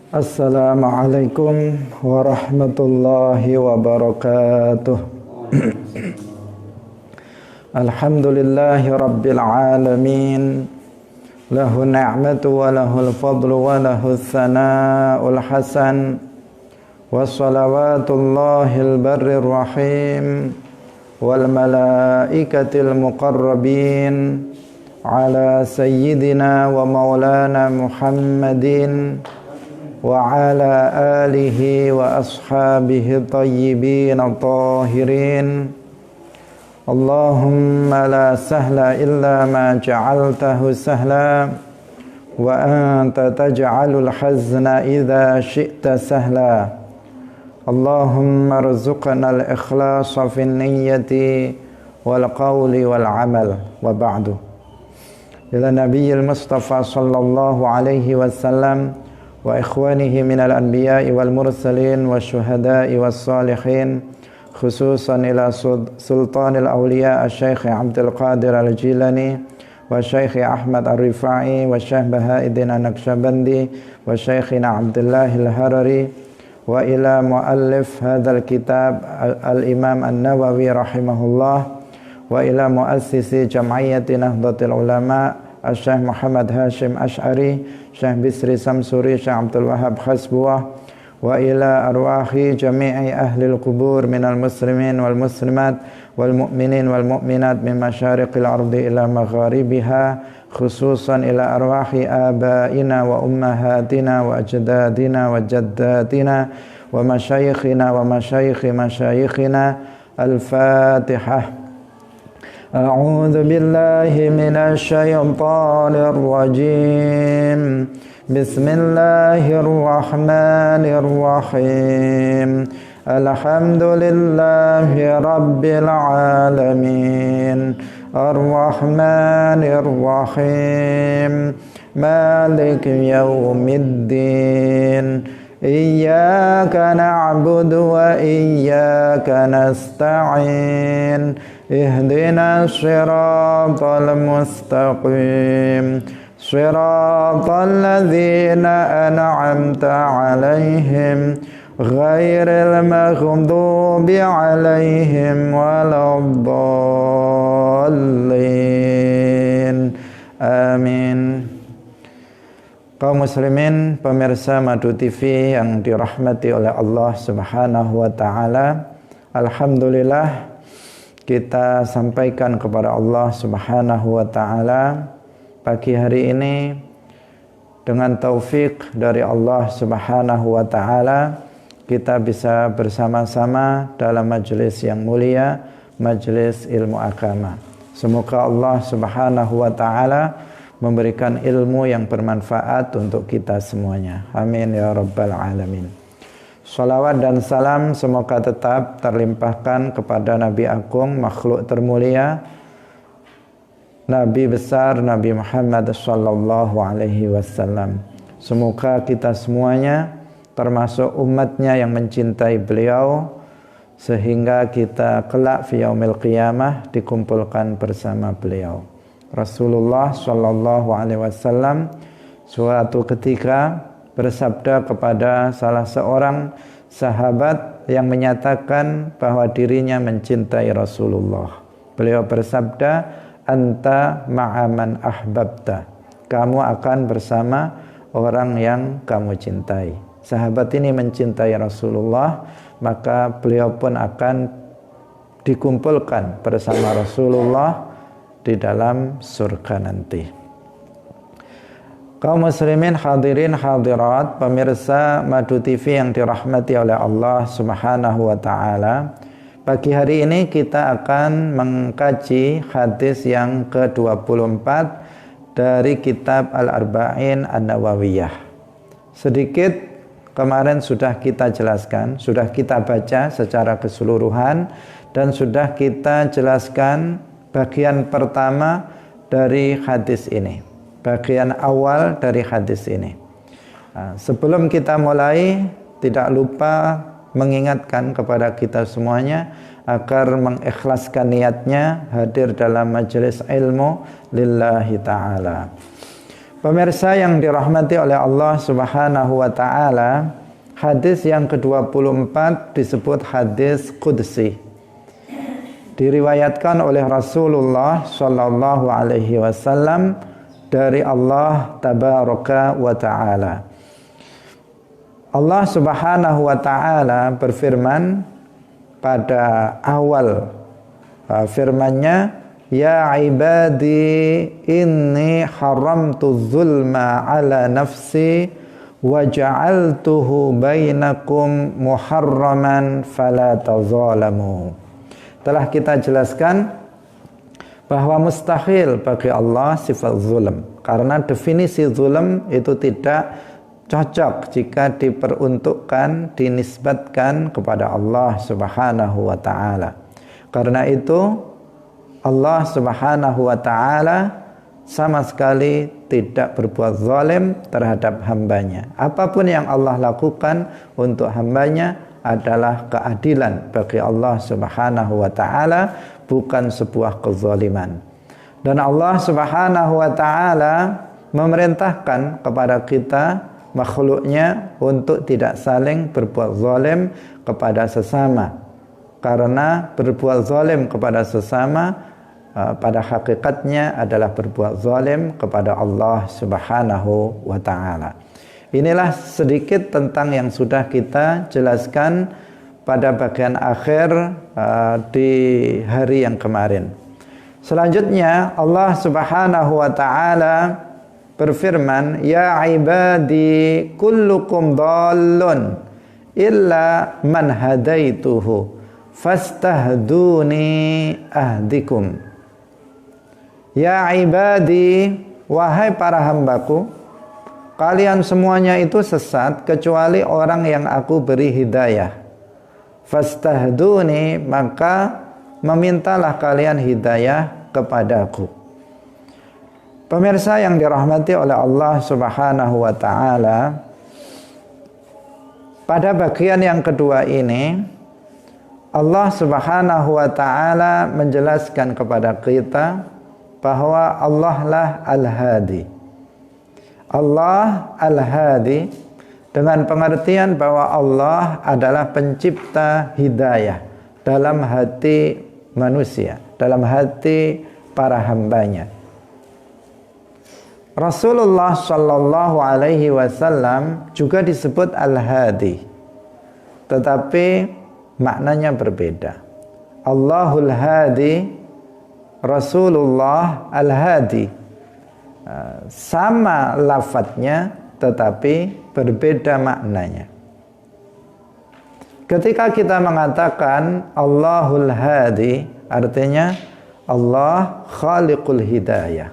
Assalamualaikum warahmatullahi wabarakatuh. Alhamdulillahi rabbil alamin. Lahu ni'matu wa lahul fadlu wa lahul thana'ul hasan. Wa salawatullahil barrir rahim wal malaikatil muqarrabin ala sayyidina wa maulana Muhammadin wa ala alihi wa ashabihi tayyibin tahirin. Allahumma la sahla illa ma ja'altahu sahla wa anta taj'alul hazna idza syi'ta sahla. Allahumma rzuqna al-ikhlasa fin niyyati wal qawli wal amal. Wa ba'du. Ila nabiyil mustafa sallallahu alaihi wasallam wa ikhwanihi minal anbiya'i wal mursalin wa syuhada'i was salihin, khususan ila sultanil awliya asy-syaikh Abdul Qadir al-Jilani wa syaikh Ahmad ar-Rifai wa syaikh Bahauddin an-Naqsyabandi wa syaikhina Abdullah al-Harari wa ila muallif hadzal kitab al-Imam an-Nawawi rahimahullah wa ila muassisi jam'iyyati Nahdlatul Ulama Syekh Muhammad Hashim Ash'ari, Syekh Bisri Samsuri, Syekh Abdul Wahab Khasbuwah, wa ila arwahi jami'i ahlil qubur minal muslimin wal muslimat wal mu'minin wal mu'minat min masyariqil ardi ila magharibiha, khususan ila arwahi abaina wa ummahatina wa ajdadina wa jaddatina wa masyayikhina wa masyayikhi masyayikhina. Al-Fatihah. A'udzu billahi minasy syaithanir rajim. Bismillahirrahmanirrahim. Alhamdulillahi rabbil alamin. Ar-Rahmanir Rahim. Maliki yaumiddin. Iyyaka na'budu wa iyyaka nasta'in. Ihdinas siratal mustaqim. Siratal ladzina an'amta 'alaihim ghairil maghdubi 'alaihim waladdallin. Amin. Kaum muslimin, pemirsa Madu TV yang dirahmati oleh Allah Subhanahu wa taala, alhamdulillah kita sampaikan kepada Allah Subhanahu wa taala pagi hari ini dengan taufik dari Allah Subhanahu wa taala kita bisa bersama-sama dalam majelis yang mulia, majelis ilmu agama. Semoga Allah Subhanahu wa taala memberikan ilmu yang bermanfaat untuk kita semuanya. Amin ya rabbal alamin. Salawat dan salam semoga tetap terlimpahkan kepada Nabi Agung, makhluk termulia, Nabi besar Nabi Muhammad sallallahu alaihi wasallam. Semoga kita semuanya termasuk umatnya yang mencintai beliau sehingga kita kelak fi yaumil qiyamah dikumpulkan bersama beliau. Rasulullah sallallahu alaihi wasallam suatu ketika bersabda kepada salah seorang sahabat yang menyatakan bahwa dirinya mencintai Rasulullah. Beliau bersabda, anta ma'aman ahbabta. Kamu akan bersama orang yang kamu cintai. Sahabat ini mencintai Rasulullah, maka beliau pun akan dikumpulkan bersama Rasulullah di dalam surga nanti. Kaum muslimin hadirin hadirat, pemirsa Madu TV yang dirahmati oleh Allah Subhanahu wa taala. Pagi hari ini kita akan mengkaji hadis yang ke-24 dari kitab Al-Arba'in An-Nawawiyah. Sedikit kemarin sudah kita jelaskan, sudah kita baca secara keseluruhan dan sudah kita jelaskan bagian pertama dari hadis ini. Bagian awal dari hadis ini. Sebelum kita mulai, tidak lupa mengingatkan kepada kita semuanya agar mengikhlaskan niatnya hadir dalam majelis ilmu lillahi ta'ala. Pemirsa yang dirahmati oleh Allah Subhanahu wa taala, hadis yang ke-24 disebut hadis qudsi. Diriwayatkan oleh Rasulullah sallallahu alaihi wasallam dari Allah tabaraka wa taala. Allah Subhanahu wa taala berfirman pada awal firman-Nya, ya ibadi inni haramtu zulma ala nafsi wa ja'altuhu bainakum muharraman fala tazalamu. Telah kita jelaskan bahwa mustahil bagi Allah sifat zulm, karena definisi zulm itu tidak cocok jika diperuntukkan, dinisbatkan kepada Allah Subhanahu wa taala. Karena itu Allah Subhanahu wa taala sama sekali tidak berbuat zalim terhadap hambanya. Apapun yang Allah lakukan untuk hambanya adalah keadilan bagi Allah Subhanahu wa taala, bukan sebuah kezaliman. Dan Allah Subhanahu wa taala memerintahkan kepada kita makhluknya untuk tidak saling berbuat zalim kepada sesama. Karena berbuat zalim kepada sesama pada hakikatnya adalah berbuat zalim kepada Allah Subhanahu wa taala. Inilah sedikit tentang yang sudah kita jelaskan pada bagian akhir di hari yang kemarin. Selanjutnya Allah Subhanahu wa taala berfirman, ya ibadi kullukum dhallun illa man hadaituhu fastahduni ahdikum. Ya ibadi, wahai para hambaku, kalian semuanya itu sesat kecuali orang yang aku beri hidayah. Fastahduni, maka memintalah kalian hidayah kepadaku. Pemirsa yang dirahmati oleh Allah Subhanahu wa taala, pada bagian yang kedua ini Allah Subhanahu wa taala menjelaskan kepada kita bahwa Allah lah Al-Hadi. Allah Al-Hadi dengan pengertian bahwa Allah adalah pencipta hidayah dalam hati manusia, dalam hati para hambanya. Rasulullah sallallahu alaihi wasallam juga disebut Al-Hadi, tetapi maknanya berbeda. Allahul Hadi, Rasulullah Al-Hadi, sama lafadznya tetapi berbeda maknanya. Ketika kita mengatakan Allahul Hadi, artinya Allah Khaliqul Hidayah,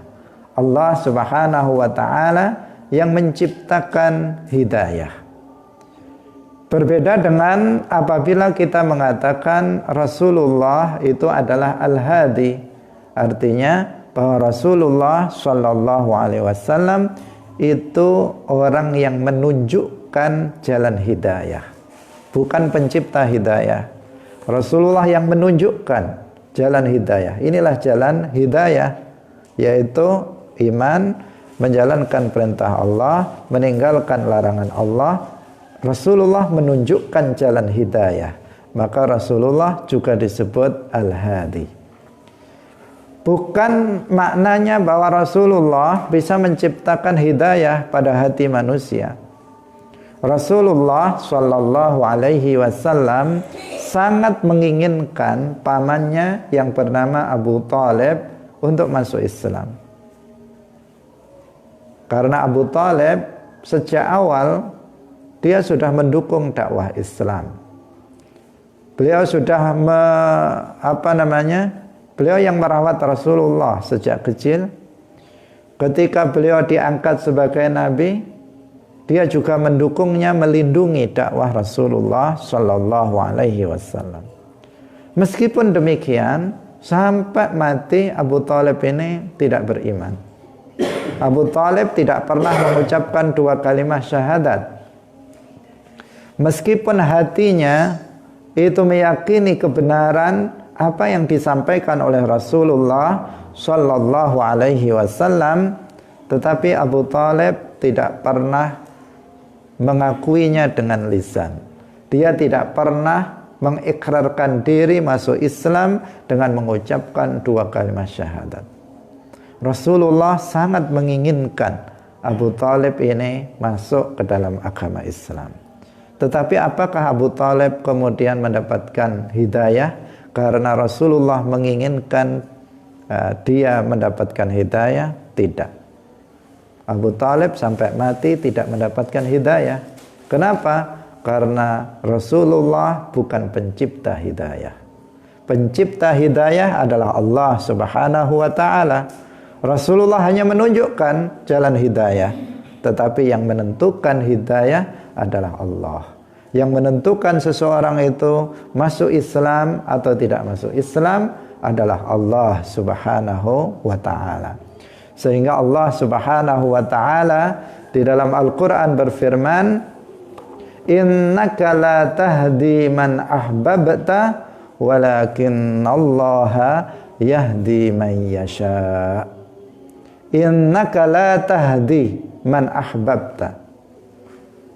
Allah Subhanahu wa taala yang menciptakan hidayah. Berbeda dengan apabila kita mengatakan Rasulullah itu adalah Al-Hadi, artinya bahwa Rasulullah Shallallahu Alaihi Wasallam itu orang yang menunjukkan jalan hidayah, bukan pencipta hidayah. Rasulullah yang menunjukkan jalan hidayah. Inilah jalan hidayah, yaitu iman, menjalankan perintah Allah, meninggalkan larangan Allah. Rasulullah menunjukkan jalan hidayah, maka Rasulullah juga disebut Al-Hadi. Bukan maknanya bahwa Rasulullah bisa menciptakan hidayah pada hati manusia. Rasulullah Shallallahu Alaihi Wasallam sangat menginginkan pamannya yang bernama Abu Thalib untuk masuk Islam. Karena Abu Thalib sejak awal dia sudah mendukung dakwah Islam. Beliau sudah beliau yang merawat Rasulullah sejak kecil. Ketika beliau diangkat sebagai nabi, dia juga mendukungnya, melindungi dakwah Rasulullah sallallahu alaihi wasallam. Meskipun demikian, sampai mati Abu Thalib ini tidak beriman. Abu Thalib tidak pernah mengucapkan 2 kalimat syahadat. Meskipun hatinya itu meyakini kebenaran apa yang disampaikan oleh Rasulullah sallallahu alaihi wasallam, tetapi Abu Thalib tidak pernah mengakuinya dengan lisan. Dia tidak pernah mengikrarkan diri masuk Islam dengan mengucapkan 2 kalimat syahadat. Rasulullah sangat menginginkan Abu Thalib ini masuk ke dalam agama Islam. Tetapi apakah Abu Thalib kemudian mendapatkan hidayah karena Rasulullah menginginkan dia mendapatkan hidayah? Tidak. Abu Thalib sampai mati tidak mendapatkan hidayah. Kenapa? Karena Rasulullah bukan pencipta hidayah. Pencipta hidayah adalah Allah Subhanahu wa ta'ala. Rasulullah hanya menunjukkan jalan hidayah, tetapi yang menentukan hidayah adalah Allah. Yang menentukan seseorang itu masuk Islam atau tidak masuk Islam adalah Allah Subhanahu wa ta'ala. Sehingga Allah Subhanahu wa ta'ala di dalam Al-Quran berfirman, innaka la tahdi man ahbabta walakinnallaha yahdi man yasha. Innaka la tahdi man ahbabta.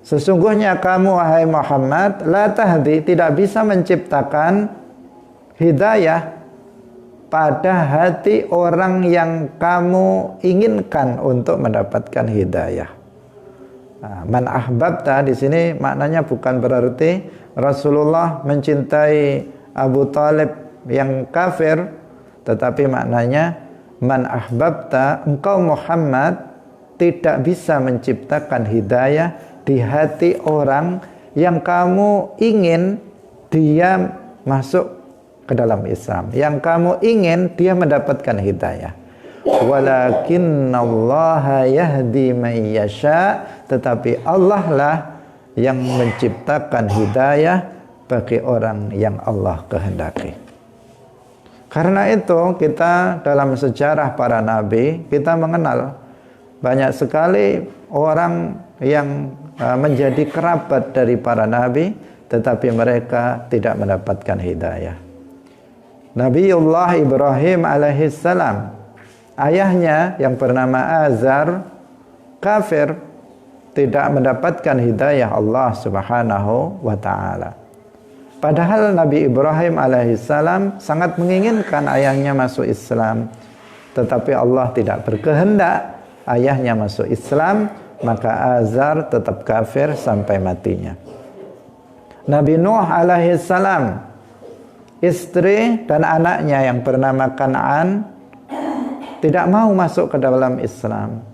Sesungguhnya kamu wahai Muhammad la tahdi, tidak bisa menciptakan hidayah pada hati orang yang kamu inginkan untuk mendapatkan hidayah. Man ahbabta di sini maknanya bukan berarti Rasulullah mencintai Abu Thalib yang kafir, tetapi maknanya man ahbabta, engkau Muhammad tidak bisa menciptakan hidayah di hati orang yang kamu ingin dia masuk ke dalam Islam, yang kamu ingin dia mendapatkan hidayah. Walakinnallaha yahdi man yasha, tetapi Allah lah yang menciptakan hidayah bagi orang yang Allah kehendaki. Karena itu kita dalam sejarah para nabi kita mengenal banyak sekali orang yang menjadi kerabat dari para nabi, tetapi mereka tidak mendapatkan hidayah. Nabiullah Ibrahim alaihissalam, ayahnya yang bernama Azar kafir, tidak mendapatkan hidayah Allah Subhanahu wa ta'ala. Padahal Nabi Ibrahim alaihissalam sangat menginginkan ayahnya masuk Islam, tetapi Allah tidak berkehendak ayahnya masuk Islam, maka Azar tetap kafir sampai matinya. Nabi Nuh alaihissalam, istri dan anaknya yang bernama Kan'an tidak mau masuk ke dalam Islam.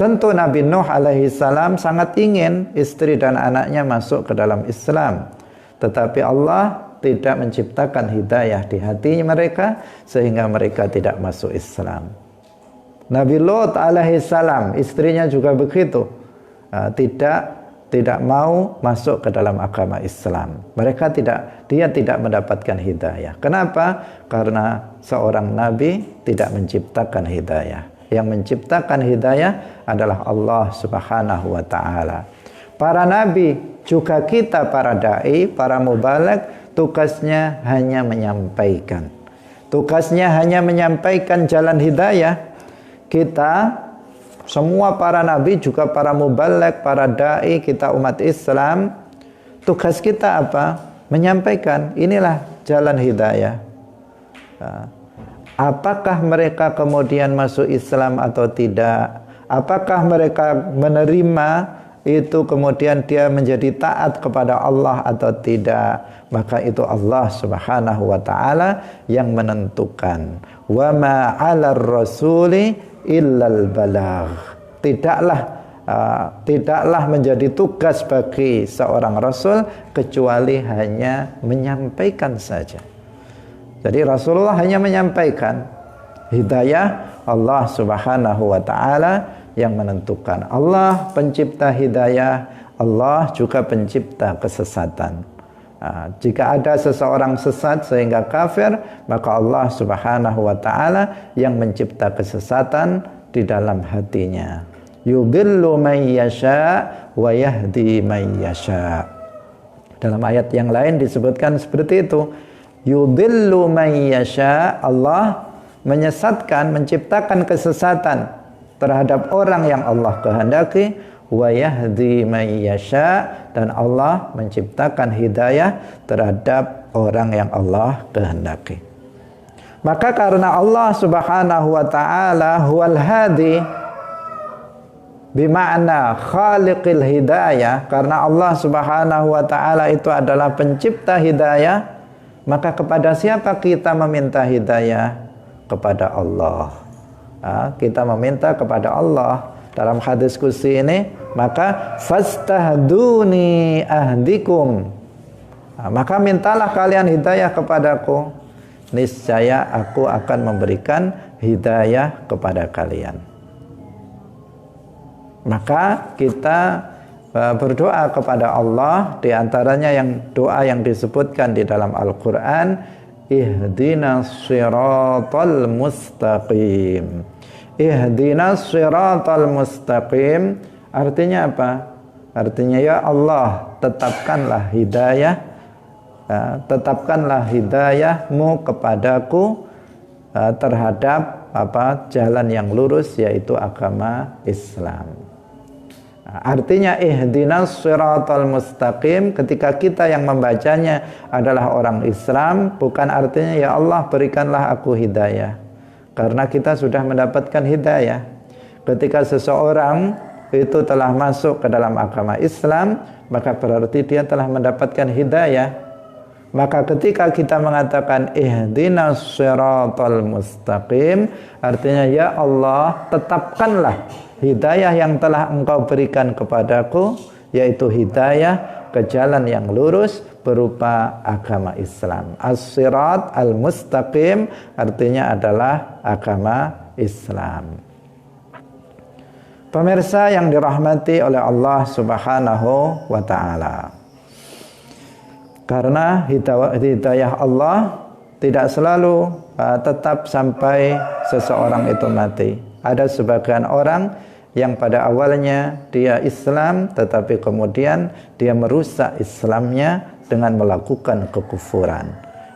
Tentu Nabi Nuh alaihissalam sangat ingin istri dan anaknya masuk ke dalam Islam, tetapi Allah tidak menciptakan hidayah di hati mereka sehingga mereka tidak masuk Islam. Nabi Lot alaihissalam, istrinya juga begitu, tidak mau masuk ke dalam agama Islam. Dia tidak mendapatkan hidayah. Kenapa? Karena seorang nabi tidak menciptakan hidayah. Yang menciptakan hidayah adalah Allah Subhanahu wa ta'ala. Para nabi, juga kita para dai, para mubaligh, tugasnya hanya menyampaikan. Tugasnya hanya menyampaikan jalan hidayah. Kita semua para nabi, juga para mubaligh, para dai, kita umat Islam, tugas kita apa? Menyampaikan, inilah jalan hidayah. Apakah mereka kemudian masuk Islam atau tidak? Apakah mereka menerima itu kemudian dia menjadi taat kepada Allah atau tidak? Maka itu Allah Subhanahu wa ta'ala yang menentukan. Wa ma 'alar rasuli illal balagh. Tidaklah menjadi tugas bagi seorang rasul kecuali hanya menyampaikan saja. Jadi Rasulullah hanya menyampaikan. Hidayah Allah Subhanahu wa ta'ala yang menentukan. Allah pencipta hidayah, Allah juga pencipta kesesatan. Jika ada seseorang sesat sehingga kafir, maka Allah Subhanahu wa ta'ala yang mencipta kesesatan di dalam hatinya. Yudhillu man yasha wa yahdi man yasha. Dalam ayat yang lain disebutkan seperti itu. Yudhillu man yasha, Allah menyesatkan, menciptakan kesesatan terhadap orang yang Allah kehendaki, wa yahdi may yasha, dan Allah menciptakan hidayah terhadap orang yang Allah kehendaki. Maka karena Allah Subhanahu wa taala huwal hadi, bima'na khaliqil hidayah, karena Allah Subhanahu wa taala itu adalah pencipta hidayah, maka kepada siapa kita meminta hidayah? Kepada Allah. Kita meminta kepada Allah. Dalam hadis qudsi ini, maka fastahduni ahdikum, maka mintalah kalian hidayah kepadaku, niscaya aku akan memberikan hidayah kepada kalian. Maka kita berdoa kepada Allah, di antaranya yang doa yang disebutkan di dalam Al-Qur'an, ihdinas siratal mustaqim. Ihdinas siratal mustaqim artinya apa? Artinya, ya Allah, tetapkanlah hidayah, tetapkanlah hidayahmu kepadaku terhadap jalan yang lurus, yaitu agama Islam. Artinya ihdinas siratal mustaqim, ketika kita yang membacanya adalah orang Islam, bukan artinya ya Allah berikanlah aku hidayah, karena kita sudah mendapatkan hidayah. Ketika seseorang itu telah masuk ke dalam agama Islam, maka berarti dia telah mendapatkan hidayah. Maka ketika kita mengatakan ihdinas siratal mustaqim, artinya ya Allah, tetapkanlah hidayah yang telah Engkau berikan kepadaku, yaitu hidayah ke jalan yang lurus berupa agama Islam. As-sirat al-mustaqim artinya adalah agama Islam. Pemirsa yang dirahmati oleh Allah Subhanahu wa taala, karena hidayah Allah tidak selalu tetap sampai seseorang itu mati. Ada sebagian orang yang pada awalnya dia Islam, tetapi kemudian dia merusak Islamnya dengan melakukan kekufuran.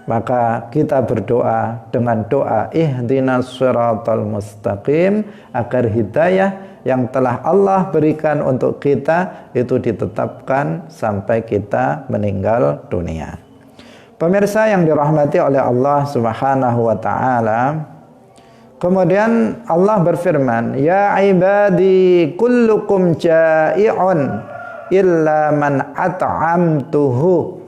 Maka kita berdoa dengan doa ihdinas siratal mustaqim, agar hidayah yang telah Allah berikan untuk kita itu ditetapkan sampai kita meninggal dunia. Pemirsa yang dirahmati oleh Allah Subhanahu wa taala, kemudian Allah berfirman, ya ibadi kullukum ja'i'un illa man at'amtuhu.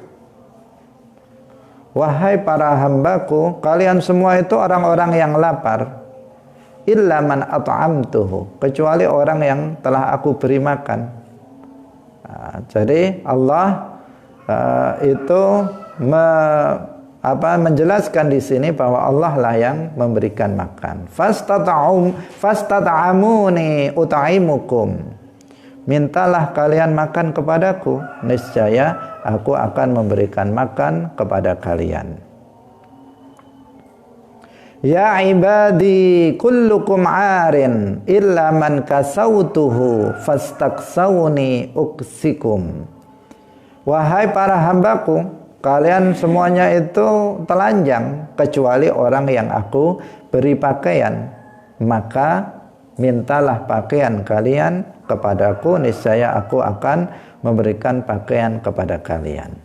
Wahai para hambaku, kalian semua itu orang-orang yang lapar, illa man at'amtuhu, kecuali orang yang telah aku beri makan. Jadi Allah itu menjelaskan di sini bahwa Allah lah yang memberikan makan. Fastata'amuni ut'imukum, mintalah kalian makan kepadaku, niscaya aku akan memberikan makan kepada kalian. Ya ibadi kullukum 'arin illa man kasautuhu fastaksawni uksikum. Wahai para hambaku, kalian semuanya itu telanjang kecuali orang yang aku beri pakaian, maka mintalah pakaian kalian kepadaku, niscaya aku akan memberikan pakaian kepada kalian.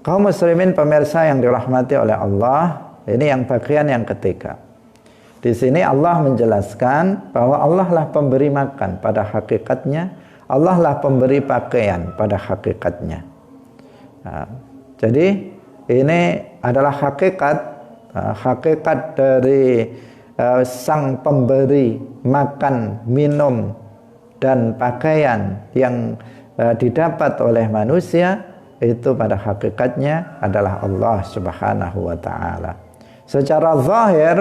Kaum muslimin pemirsa yang dirahmati oleh Allah, ini yang bagian yang ketiga. Di sini Allah menjelaskan bahwa Allah lah pemberi makan pada hakikatnya, Allah lah pemberi pakaian pada hakikatnya. Jadi ini adalah hakikat dari sang pemberi makan, minum, dan pakaian yang didapat oleh manusia, itu pada hakikatnya adalah Allah Subhanahu wa taala. Secara zahir,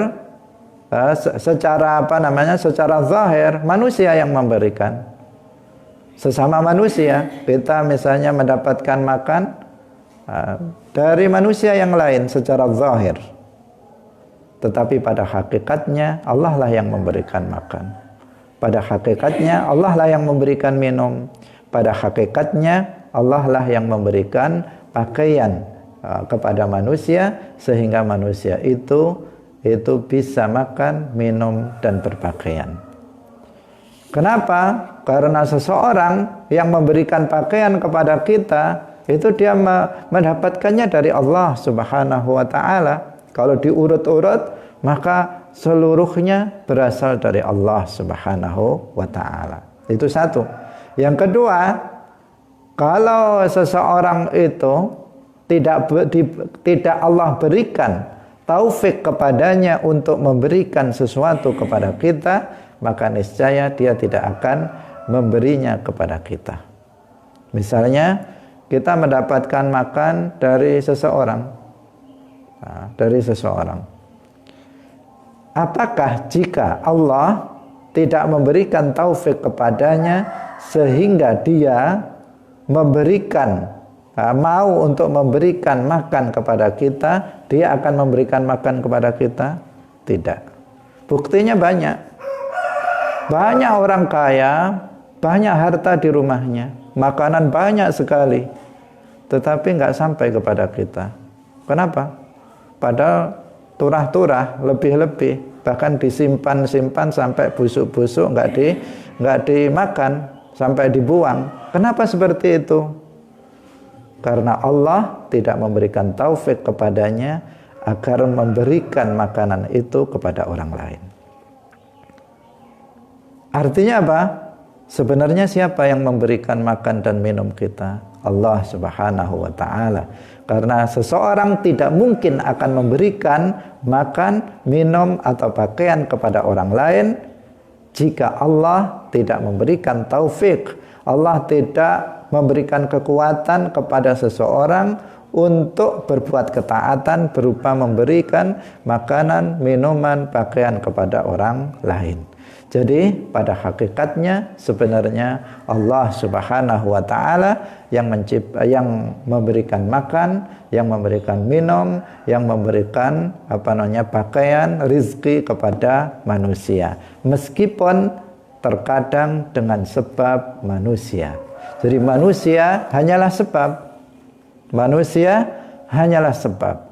secara zahir manusia yang memberikan. Sesama manusia, kita misalnya mendapatkan makan dari manusia yang lain secara zahir, tetapi pada hakikatnya Allah lah yang memberikan makan. Pada hakikatnya Allah lah yang memberikan minum. Pada hakikatnya Allah lah yang memberikan pakaian kepada manusia, sehingga manusia itu bisa makan, minum, dan berpakaian. Kenapa? Karena seseorang yang memberikan pakaian kepada kita itu dia mendapatkannya dari Allah Subhanahu wa taala. Kalau diurut-urut maka seluruhnya berasal dari Allah Subhanahu wa taala. Itu satu. Yang kedua, kalau seseorang itu tidak Allah berikan taufik kepadanya untuk memberikan sesuatu kepada kita, maka niscaya dia tidak akan memberinya kepada kita. Misalnya kita mendapatkan makan dari seseorang, apakah jika Allah tidak memberikan taufik kepadanya sehingga dia memberikan, mau untuk memberikan makan kepada kita, dia akan memberikan makan kepada kita? Tidak. Buktinya banyak orang kaya, banyak harta di rumahnya, makanan banyak sekali, tetapi nggak sampai kepada kita. Kenapa? Padahal turah-turah, lebih-lebih, bahkan disimpan sampai busuk-busuk, nggak dimakan, sampai dibuang. Kenapa seperti itu? Karena Allah tidak memberikan taufik kepadanya agar memberikan makanan itu kepada orang lain. Artinya apa? Sebenarnya siapa yang memberikan makan dan minum kita? Allah Subhanahu wa ta'ala. Karena seseorang tidak mungkin akan memberikan makan, minum, atau pakaian kepada orang lain jika Allah tidak memberikan taufik. Allah tidak memberikan kekuatan kepada seseorang untuk berbuat ketaatan berupa memberikan makanan, minuman, pakaian kepada orang lain. Jadi pada hakikatnya sebenarnya Allah Subhanahu wa taala yang memberikan makan, yang memberikan minum, yang memberikan pakaian, rizki kepada manusia. Meskipun terkadang dengan sebab manusia. Jadi manusia hanyalah sebab. Manusia hanyalah sebab.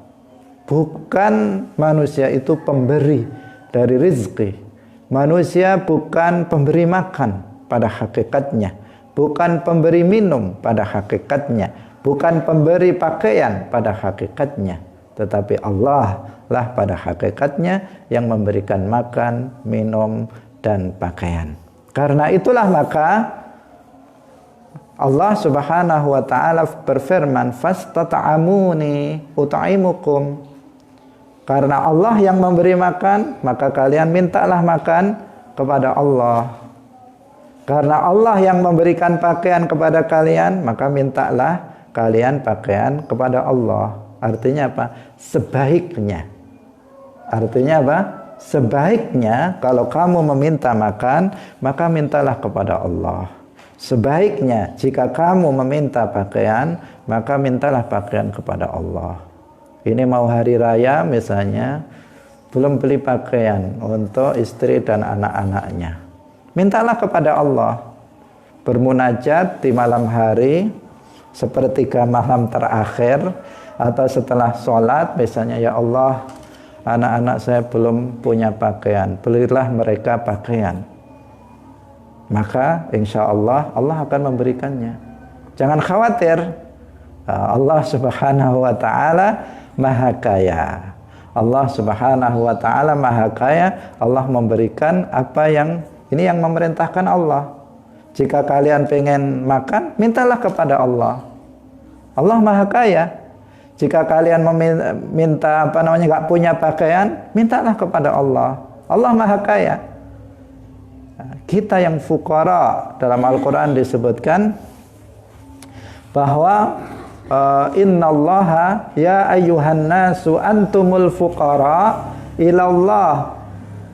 Bukan manusia itu pemberi dari rizki. Manusia bukan pemberi makan pada hakikatnya, bukan pemberi minum pada hakikatnya, bukan pemberi pakaian pada hakikatnya, tetapi Allah lah pada hakikatnya yang memberikan makan, minum, dan pakaian. Karena itulah maka Allah Subhanahu wa ta'ala berfirman, fastata'amuni ut'imukum. Karena Allah yang memberi makan, maka kalian mintalah makan kepada Allah. Karena Allah yang memberikan pakaian kepada kalian, maka mintalah kalian pakaian kepada Allah. Artinya apa? Sebaiknya. Artinya apa? Sebaiknya kalau kamu meminta makan, maka mintalah kepada Allah. Sebaiknya jika kamu meminta pakaian, maka mintalah pakaian kepada Allah. Ini mau hari raya misalnya, belum beli pakaian untuk istri dan anak-anaknya, mintalah kepada Allah. Bermunajat di malam hari, sepertiga malam terakhir, atau setelah sholat misalnya, ya Allah, anak-anak saya belum punya pakaian, belilah mereka pakaian. Maka insya Allah, Allah akan memberikannya. Jangan khawatir, Allah Subhanahu wa ta'ala Maha Kaya. Allah Subhanahu wa ta'ala Maha Kaya. Allah memberikan apa yang memerintahkan Allah. Jika kalian pengen makan, mintalah kepada Allah. Allah Maha Kaya. Jika kalian minta enggak punya pakaian, mintalah kepada Allah. Allah Maha Kaya. Kita yang fuqara, dalam Al-Quran disebutkan bahwa innallaha ya ayyuhan nasu antumul fuqara ilallah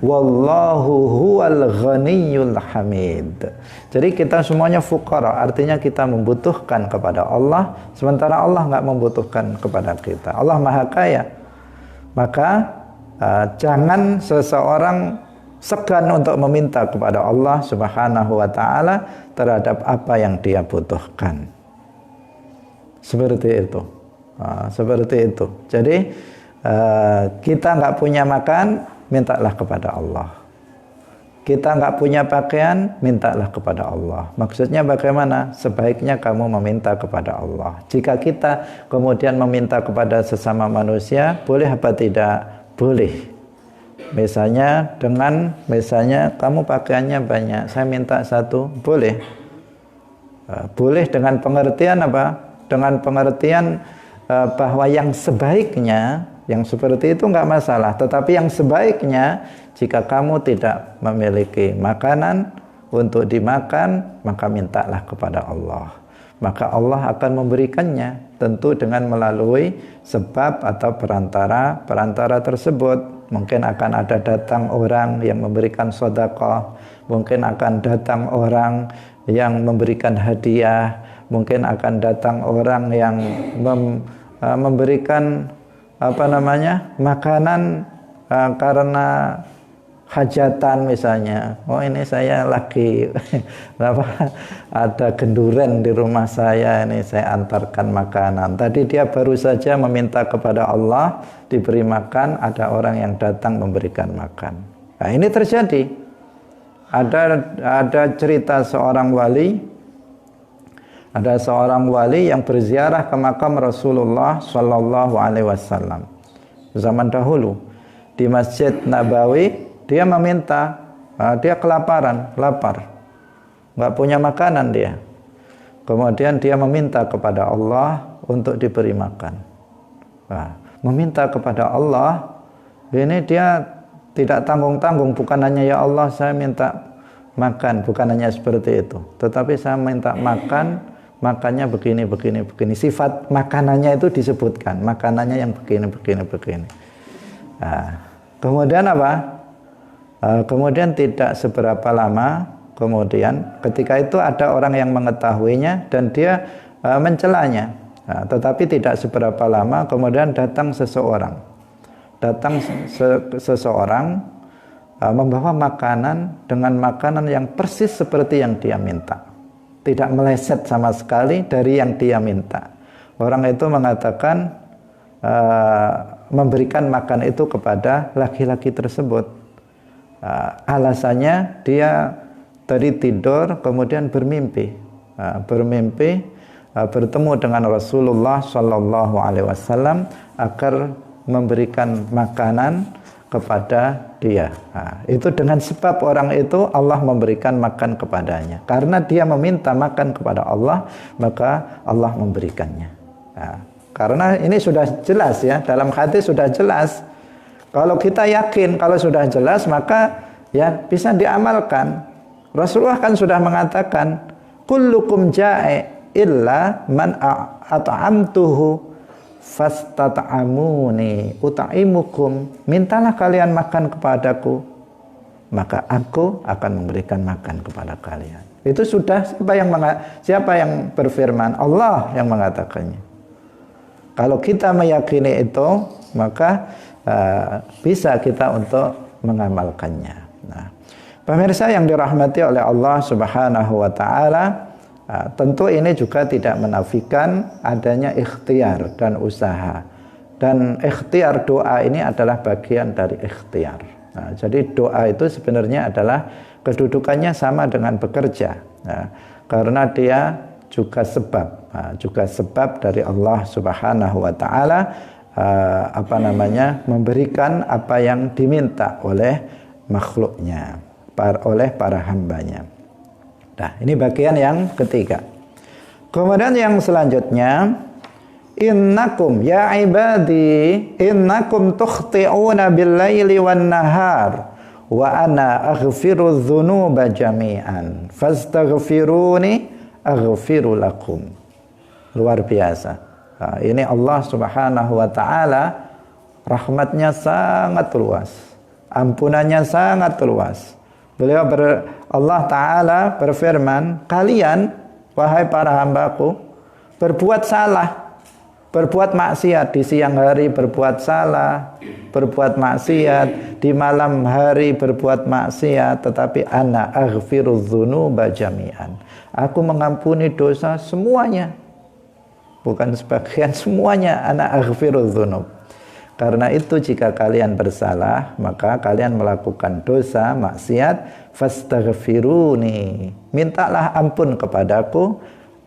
wallahu huwal ghaniyyul hamid. Jadi kita semuanya fuqara, artinya kita membutuhkan kepada Allah, sementara Allah enggak membutuhkan kepada kita. Allah Maha Kaya. Maka jangan seseorang segan untuk meminta kepada Allah Subhanahu wa ta'ala terhadap apa yang dia butuhkan. Seperti itu. Seperti itu. Jadi kita nggak punya makan, mintalah kepada Allah. kita nggak punya pakaian, mintalah kepada Allah. Maksudnya bagaimana? Sebaiknya kamu meminta kepada Allah. Jika kita kemudian meminta kepada sesama manusia, boleh apa tidak? Boleh. Misalnya kamu pakaiannya banyak, saya minta satu, boleh. Boleh dengan pengertian apa? Dengan pengertian bahwa yang sebaiknya, yang seperti itu nggak masalah. Tetapi yang sebaiknya, jika kamu tidak memiliki makanan untuk dimakan, maka mintalah kepada Allah. Maka Allah akan memberikannya, tentu dengan melalui sebab atau perantara tersebut. Mungkin akan ada datang orang yang memberikan sedekah, mungkin akan datang orang yang memberikan hadiah, mungkin akan datang orang yang memberikan makanan karena hajatan misalnya. Oh, ini saya lagi ada genduren di rumah saya, ini saya antarkan makanan. Tadi dia baru saja meminta kepada Allah diberi makan, ada orang yang datang memberikan makan. Nah, ini terjadi. Ada cerita seorang wali. Ada seorang wali yang berziarah ke makam Rasulullah Shallallahu Alaihi Wasallam zaman dahulu di Masjid Nabawi. Dia meminta, dia kelaparan, lapar, nggak punya makanan dia. Kemudian dia meminta kepada Allah untuk diberi makan. Nah, meminta kepada Allah, ini dia tidak tanggung-tanggung, bukan hanya ya Allah saya minta makan, bukan hanya seperti itu. Tetapi saya minta makan, makannya begini. Sifat makanannya itu disebutkan, makanannya yang begini. Nah, kemudian apa? Kemudian tidak seberapa lama kemudian ketika itu ada orang yang mengetahuinya dan dia mencelanya. Nah, tetapi tidak seberapa lama kemudian datang seseorang membawa makanan dengan makanan yang persis seperti yang dia minta, tidak meleset sama sekali dari yang dia minta. Orang itu mengatakan memberikan makan itu kepada laki-laki tersebut. Alasannya dia tadi tidur kemudian bermimpi bertemu dengan Rasulullah Shallallahu Alaihi Wasallam agar memberikan makanan kepada dia. Itu dengan sebab orang itu Allah memberikan makan kepadanya. Karena dia meminta makan kepada Allah, maka Allah memberikannya. Karena ini sudah jelas ya, dalam hati sudah jelas. Kalau kita yakin, kalau sudah jelas, maka ya bisa diamalkan. Rasulullah kan sudah mengatakan, kullukum ja'i illa man at'amtuhu fastat'amuni ut'imukum. Mintalah kalian makan kepadaku, maka aku akan memberikan makan kepada kalian. Itu sudah siapa yang berfirman? Allah yang mengatakannya. Kalau kita meyakini itu, maka bisa kita untuk mengamalkannya. Nah, pemirsa yang dirahmati oleh Allah Subhanahu wa taala, tentu ini juga tidak menafikan adanya ikhtiar dan usaha. Dan ikhtiar doa ini adalah bagian dari ikhtiar. Nah, jadi doa itu sebenarnya adalah kedudukannya sama dengan bekerja. Nah, karena dia juga sebab dari Allah Subhanahu wa taala memberikan apa yang diminta oleh makhluknya, oleh para hambanya. Nah, ini bagian yang ketiga. Kemudian yang selanjutnya, innakum ya ibadi innakum tukhti'una bil-laili wan-nahar wa ana aghfiru dzunuba jami'an fastaghfiruni aghfiru lakum. Luar biasa. Nah, ini Allah Subhanahu wa taala rahmatnya sangat luas, ampunannya sangat luas. Allah taala berfirman, kalian wahai para hambaku berbuat salah, berbuat maksiat di siang hari, berbuat salah, berbuat maksiat di malam hari, berbuat maksiat, tetapi ana aghfiru dzunuba jami'an. Aku mengampuni dosa semuanya. Bukan sebagian, semuanya. Ana aghfiru dzunub. Karena itu jika kalian bersalah, maka kalian melakukan dosa, maksiat, fastaghfiruni, mintalah ampun kepadaku,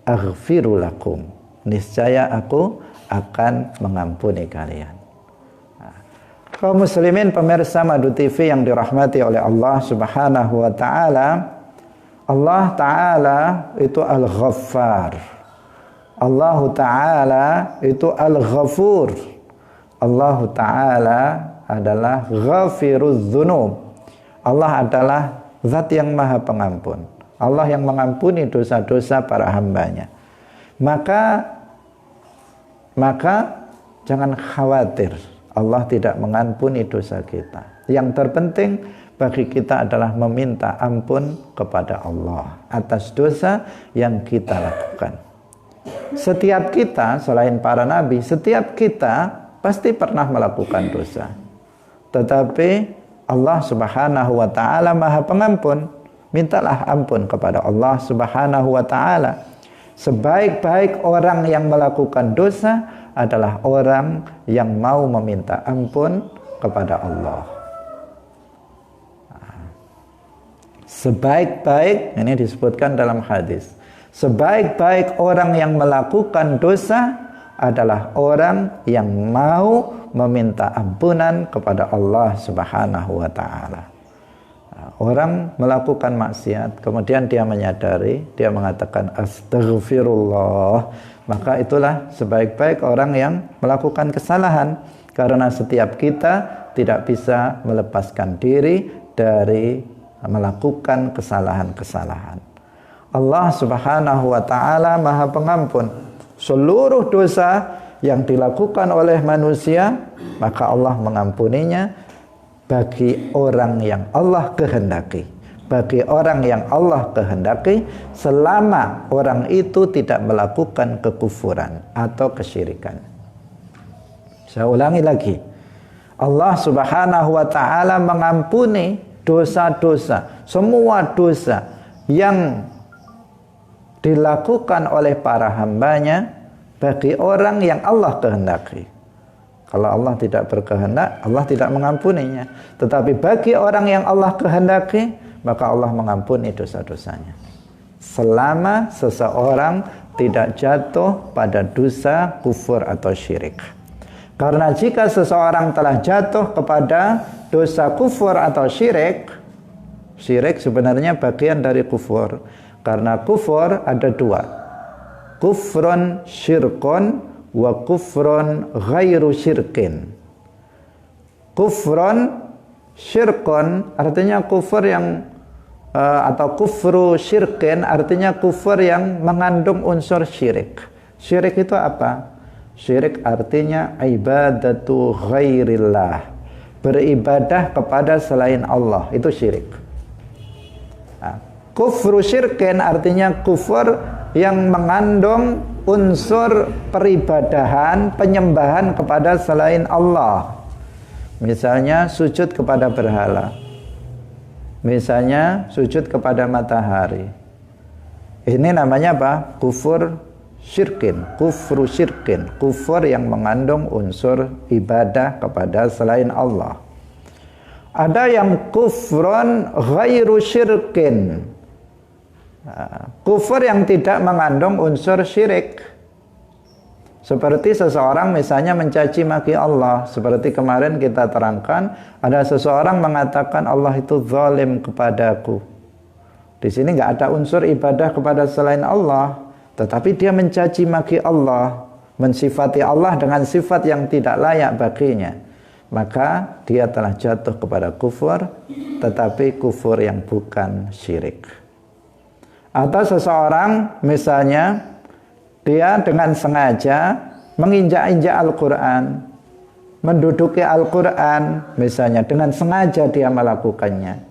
aghfiru lakum, niscaya aku akan mengampuni kalian. Kaum muslimin pemirsa Madu TV yang dirahmati oleh Allah Subhanahu wa taala, Allah taala itu Al-Ghaffar. Allah taala itu Al-Ghafur. Allah taala adalah Ghafiruz Dzunub. Allah adalah zat yang maha pengampun. Allah yang mengampuni dosa-dosa para hambanya. Maka jangan khawatir Allah tidak mengampuni dosa kita. Yang terpenting bagi kita adalah meminta ampun kepada Allah atas dosa yang kita lakukan. Setiap kita, selain para nabi, setiap kita pasti pernah melakukan dosa. Tetapi Allah Subhanahu wa taala Maha Pengampun. Mintalah ampun kepada Allah Subhanahu wa taala. Sebaik-baik orang yang melakukan dosa adalah orang yang mau meminta ampun kepada Allah. Sebaik-baik, ini disebutkan dalam hadis, sebaik-baik orang yang melakukan dosa adalah orang yang mau meminta ampunan kepada Allah Subhanahu wa taala. Orang melakukan maksiat, kemudian dia menyadari, dia mengatakan astaghfirullah, maka itulah sebaik-baik orang yang melakukan kesalahan. Karena setiap kita tidak bisa melepaskan diri dari melakukan kesalahan-kesalahan. Allah Subhanahu wa taala Maha Pengampun. Seluruh dosa yang dilakukan oleh manusia, maka Allah mengampuninya bagi orang yang Allah kehendaki. Bagi orang yang Allah kehendaki, selama orang itu tidak melakukan kekufuran atau kesyirikan. Saya ulangi lagi. Allah Subhanahu wa taala mengampuni dosa-dosa, semua dosa yang dilakukan oleh para hambanya bagi orang yang Allah kehendaki. Kalau Allah tidak berkehendak, Allah tidak mengampuninya. Tetapi bagi orang yang Allah kehendaki, maka Allah mengampuni dosa-dosanya. Selama seseorang tidak jatuh pada dosa kufur atau syirik. Karena jika seseorang telah jatuh kepada dosa kufur atau syirik, syirik sebenarnya bagian dari kufur. Karena kufur ada dua. Kufrun syirkun wa kufrun ghairu syirkin. Kufrun syirkun artinya kufur yang atau kufru syirkin artinya kufur yang mengandung unsur syirik. Syirik itu apa? Syirik artinya ibadatu ghairillah, beribadah kepada selain Allah, itu syirik. Nah, kufru syirkin artinya kufur yang mengandung unsur peribadahan, penyembahan kepada selain Allah. Misalnya sujud kepada berhala, misalnya sujud kepada matahari. Ini namanya apa? Kufur syirkin, kufru syirkin, kufur yang mengandung unsur ibadah kepada selain Allah. Ada yang kufrun ghairu syirkin, kufur yang tidak mengandung unsur syirik. Seperti seseorang misalnya mencaci maki Allah. Seperti kemarin kita terangkan, ada seseorang mengatakan Allah itu zalim kepadaku. Di sini nggak ada unsur ibadah kepada selain Allah, tetapi dia mencaci maki Allah, mensifati Allah dengan sifat yang tidak layak baginya. Maka dia telah jatuh kepada kufur, tetapi kufur yang bukan syirik. Atau seseorang misalnya dia dengan sengaja menginjak-injak Al-Quran, menduduki Al-Quran misalnya, dengan sengaja dia melakukannya,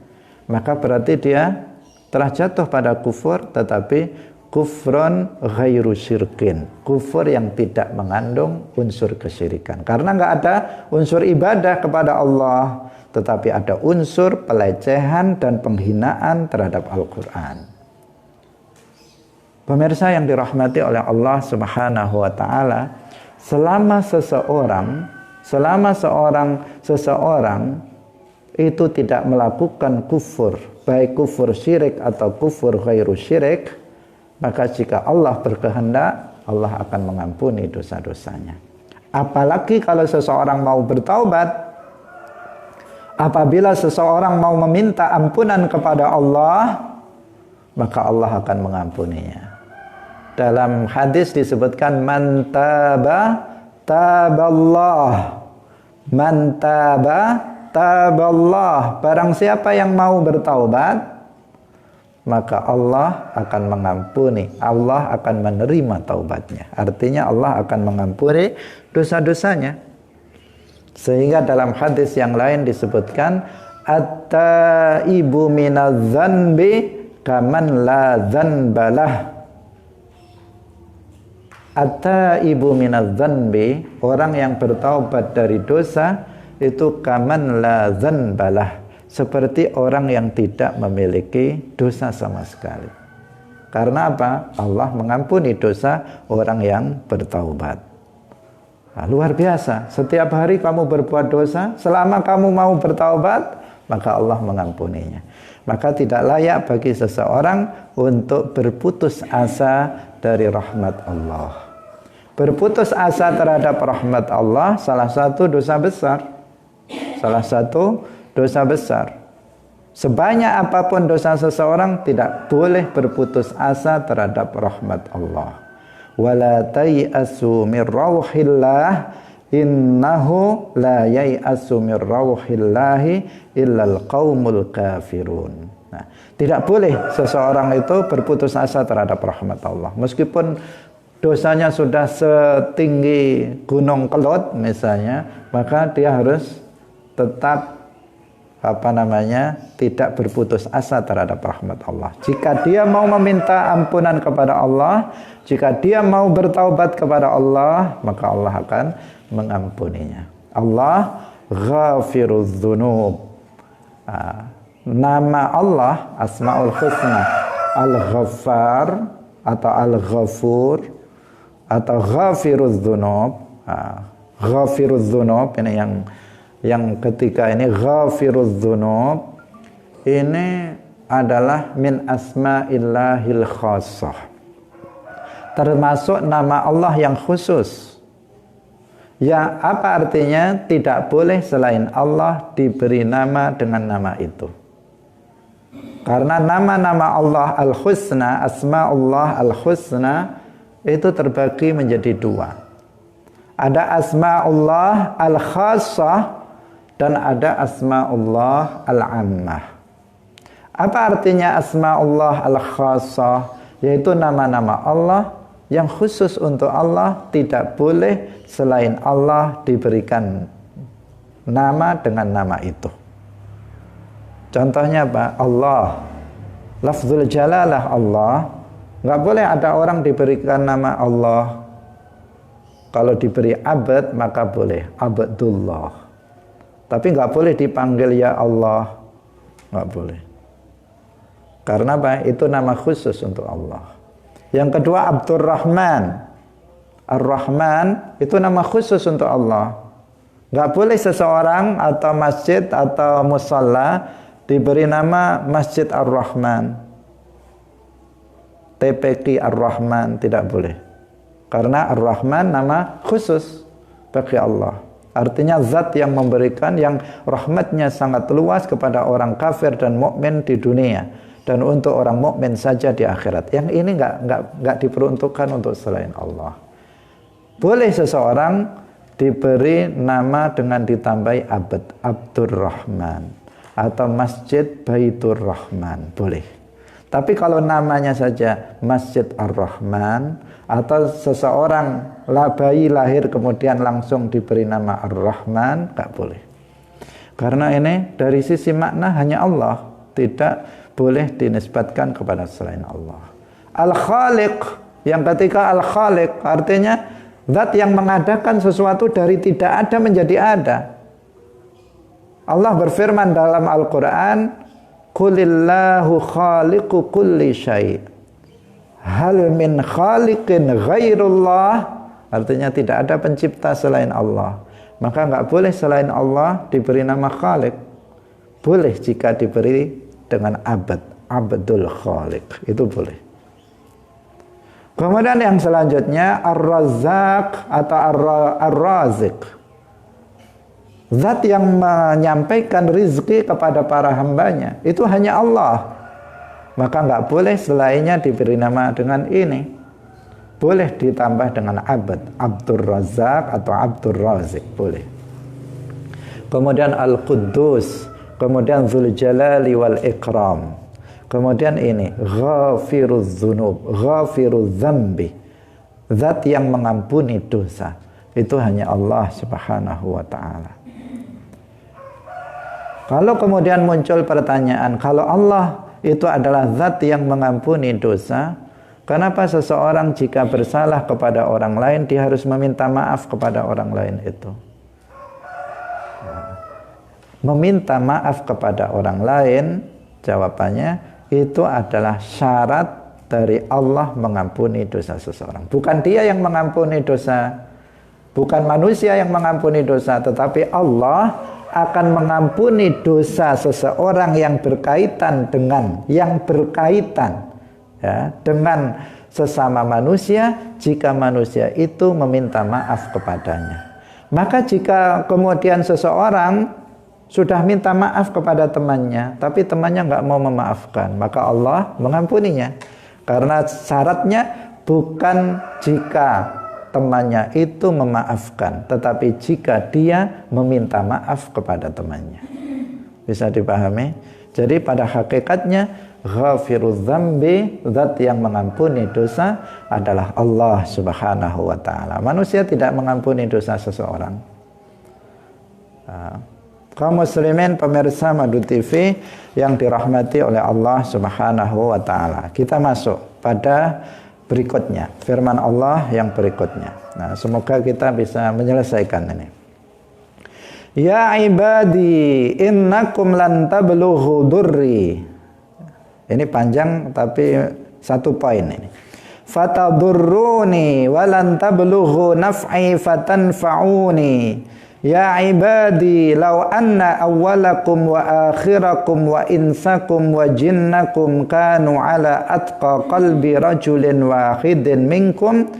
maka berarti dia telah jatuh pada kufur, tetapi kufrun ghairu syirkin, kufur yang tidak mengandung unsur kesyirikan. Karena nggak ada unsur ibadah kepada Allah, tetapi ada unsur pelecehan dan penghinaan terhadap Al-Quran. Pemirsa yang dirahmati oleh Allah Subhanahu wa taala, selama seseorang Selama seseorang itu tidak melakukan kufur, baik kufur syirik atau kufur ghairu syirik, maka jika Allah berkehendak, Allah akan mengampuni dosa-dosanya. Apalagi kalau seseorang mau bertaubat, apabila seseorang mau meminta ampunan kepada Allah, maka Allah akan mengampuninya. Dalam hadis disebutkan man taba taballah, man taba taballah. Barang siapa yang mau bertaubat, maka Allah akan mengampuni, Allah akan menerima taubatnya. Artinya Allah akan mengampuni dosa-dosanya. Sehingga dalam hadis yang lain disebutkan at-taibu minadz-dzanbi kaman la dzanbalah. At-taibu minadz-dzanbi, orang yang bertaubat dari dosa itu kaman la dzanbalah, seperti orang yang tidak memiliki dosa sama sekali. Karena apa? Allah mengampuni dosa orang yang bertaubat. Nah, luar biasa. Setiap hari kamu berbuat dosa, selama kamu mau bertaubat, maka Allah mengampuninya. Maka tidak layak bagi seseorang untuk berputus asa dari rahmat Allah. Berputus asa terhadap rahmat Allah salah satu dosa besar. Salah satu dosa besar. Sebanyak apapun dosa seseorang, tidak boleh berputus asa terhadap rahmat Allah. Wala tai'asu min rauhillah innahu la yai'asu min rauhillahi illal qaumul kafirun. Nah, tidak boleh seseorang itu berputus asa terhadap rahmat Allah. Meskipun dosanya sudah setinggi gunung Kelut misalnya, maka dia harus tetap tidak berputus asa terhadap rahmat Allah. Jika dia mau meminta ampunan kepada Allah, jika dia mau bertaubat kepada Allah, maka Allah akan mengampuninya. Allah Ghafirudz Dzunub. Nama Allah Asmaul Husna Al-Ghaffar atau Al-Ghafur atau Ghafirudz Dzunub. Ghafirudz Dzunub ini yang ketiga ini, Ghafirudz Dzunub, ini adalah min asma'illahil khassah, termasuk nama Allah yang khusus. Ya, apa artinya? Tidak boleh selain Allah diberi nama dengan nama itu. Karena nama-nama Allah al-husna, asma'ullah al-husna, itu terbagi menjadi dua. Ada asma'ullah al-khassah dan ada asma'ullah al-ammah. Apa artinya asma'ullah al-khassah? Yaitu nama-nama Allah yang khusus untuk Allah, tidak boleh selain Allah diberikan nama dengan nama itu. Contohnya apa? Allah, lafzul jalalah Allah, nggak boleh ada orang diberikan nama Allah. Kalau diberi abad maka boleh Abdullah. Tapi nggak boleh dipanggil ya Allah, nggak boleh. Karena apa? Itu nama khusus untuk Allah. Yang kedua Abdurrahman. Ar-Rahman itu nama khusus untuk Allah. Nggak boleh seseorang atau masjid atau musalla diberi nama Masjid Ar-Rahman, TPQ Ar-Rahman, tidak boleh. Karena Ar-Rahman nama khusus bagi Allah. Artinya zat yang memberikan, yang rahmatnya sangat luas kepada orang kafir dan mukmin di dunia, dan untuk orang mukmin saja di akhirat. Yang ini enggak diperuntukkan untuk selain Allah. Boleh seseorang diberi nama dengan ditambahi abad, Abdurrahman, atau Masjid Baitur Rahman, boleh. Tapi kalau namanya saja Masjid Ar-Rahman, atau seseorang bayi lahir kemudian langsung diberi nama Ar-Rahman, tak boleh. Karena ini dari sisi makna hanya Allah, tidak boleh dinisbatkan kepada selain Allah. Al-Khaliq, yang ketiga Al-Khaliq, artinya zat yang mengadakan sesuatu dari tidak ada menjadi ada. Allah berfirman dalam Al-Quran, Qulillahu khaliqu kulli syai' hal min khaliqin ghairullah. Artinya tidak ada pencipta selain Allah. Maka nggak boleh selain Allah diberi nama Khalik. Boleh jika diberi dengan Abdul Khalik, itu boleh. Kemudian yang selanjutnya Ar-Razzaq atau Ar-Razik, zat yang menyampaikan rizki kepada para hambanya, itu hanya Allah. Maka nggak boleh selainnya diberi nama dengan ini. Boleh ditambah dengan Abdur Razzaq atau Abdur Razik, boleh. Kemudian Al-Quddus, kemudian Dzul Jalali wal Ikram. Kemudian ini Ghafiruz Dzunub, Ghafiruz Dzambi, zat yang mengampuni dosa. Itu hanya Allah Subhanahu wa taala. Kalau kemudian muncul pertanyaan, kalau Allah itu adalah zat yang mengampuni dosa, kenapa seseorang jika bersalah kepada orang lain dia harus meminta maaf kepada orang lain itu? Meminta maaf kepada orang lain, jawabannya itu adalah syarat dari Allah mengampuni dosa seseorang. Bukan dia yang mengampuni dosa, bukan manusia yang mengampuni dosa, tetapi Allah akan mengampuni dosa seseorang yang berkaitan dengan dengan sesama manusia jika manusia itu meminta maaf kepadanya. Maka jika kemudian seseorang sudah minta maaf kepada temannya, tapi temannya nggak mau memaafkan, maka Allah mengampuninya. Karena syaratnya bukan jika temannya itu memaafkan, tetapi jika dia meminta maaf kepada temannya. Bisa dipahami? Jadi pada hakikatnya Ghafiruz Dzambi, zat yang mengampuni dosa adalah Allah Subhanahu wa taala. Manusia tidak mengampuni dosa seseorang. Kaum muslimin pemirsa Madu TV yang dirahmati oleh Allah Subhanahu wa taala. Kita masuk pada berikutnya, firman Allah yang berikutnya. Nah, semoga kita bisa menyelesaikan ini. Ya ibadi innakum lan tablughu durri. Ini panjang tapi satu poin ini. Fatadurruni wa lan tablughu naf'i fatanfa'uni. Ya ibadi law anna awwalakum wa akhirakum wa insakum wa jinnakum kanu ala atqa qalbi rajulin wahidin minkum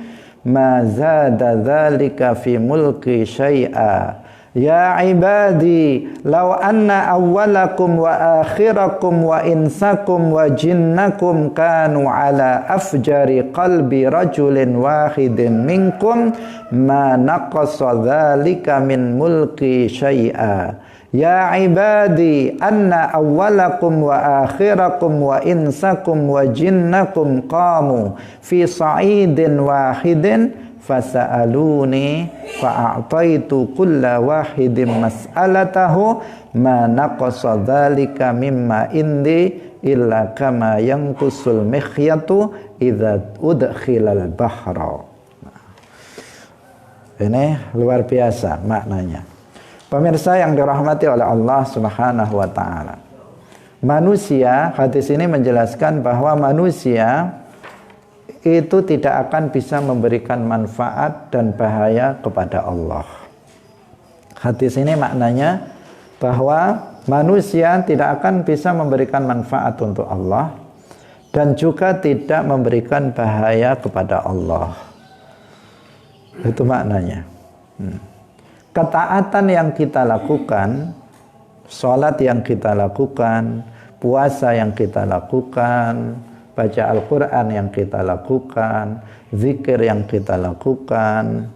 ma zada dhalika fi mulki syai'a. Ya ibadi law anna awwalakum wa akhirakum wa insakum wa jinnakum kanu ala afjari qalbi rajulin wahidin minkum ma naqasa dhalika min mulki syai'a. Ya ibadi anna awwalakum wa akhirakum wa insakum wa jinnakum qamu fi sa'idin wahidin fasa'aluni fa'a'taitu kulla wahidin mas'alatahu ma naqasa dhalika mimma indi illa kama yanqusul mikhyatu idza udkhilal bahra. Ini luar biasa maknanya. Pemirsa yang dirahmati oleh Allah Subhanahu wa taala. Manusia, hadis ini menjelaskan bahwa manusia itu tidak akan bisa memberikan manfaat dan bahaya kepada Allah. Hadis ini maknanya bahwa manusia tidak akan bisa memberikan manfaat untuk Allah dan juga tidak memberikan bahaya kepada Allah. Itu maknanya. Ketaatan yang kita lakukan, sholat yang kita lakukan, puasa yang kita lakukan, baca Al-Quran yang kita lakukan, zikir yang kita lakukan,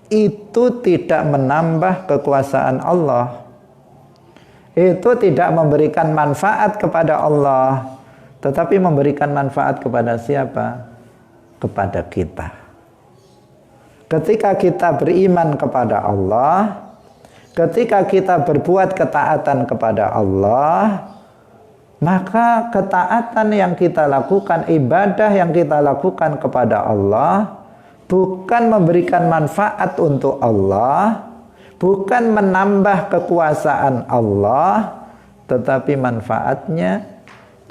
itu tidak menambah kekuasaan Allah. Itu tidak memberikan manfaat kepada Allah, tetapi memberikan manfaat kepada siapa? Kepada kita. Ketika kita beriman kepada Allah, ketika kita berbuat ketaatan kepada Allah, maka ketaatan yang kita lakukan, ibadah yang kita lakukan kepada Allah bukan memberikan manfaat untuk Allah, bukan menambah kekuasaan Allah, tetapi manfaatnya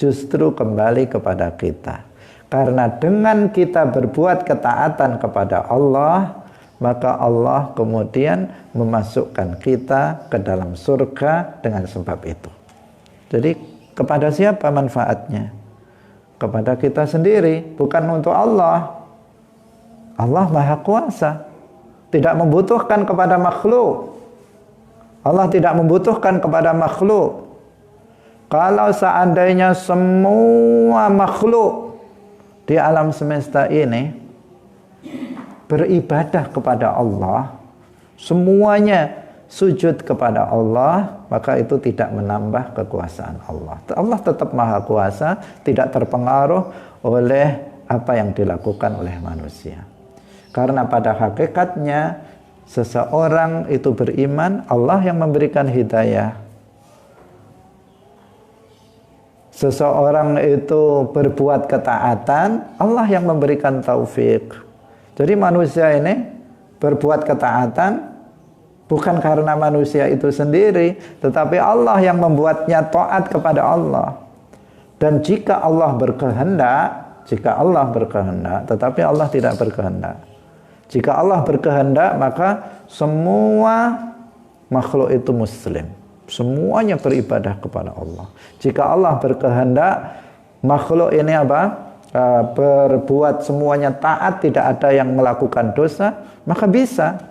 justru kembali kepada kita. Karena dengan kita berbuat ketaatan kepada Allah, maka Allah kemudian memasukkan kita ke dalam surga dengan sebab itu. Jadi kepada siapa manfaatnya? Kepada kita sendiri, bukan untuk Allah. Allah Maha Kuasa, tidak membutuhkan kepada makhluk. Allah tidak membutuhkan kepada makhluk. Kalau seandainya semua makhluk di alam semesta ini beribadah kepada Allah, semuanya sujud kepada Allah, maka itu tidak menambah kekuasaan Allah. Allah tetap Maha Kuasa, tidak terpengaruh oleh apa yang dilakukan oleh manusia. Karena pada hakikatnya seseorang itu beriman, Allah yang memberikan hidayah. Seseorang itu berbuat ketaatan, Allah yang memberikan taufik. Jadi manusia ini berbuat ketaatan bukan karena manusia itu sendiri, tetapi Allah yang membuatnya taat kepada Allah. Dan jika Allah berkehendak, tetapi Allah tidak berkehendak. Jika Allah berkehendak, maka semua makhluk itu muslim. Semuanya beribadah kepada Allah. Jika Allah berkehendak, makhluk ini berbuat semuanya taat, tidak ada yang melakukan dosa, maka bisa.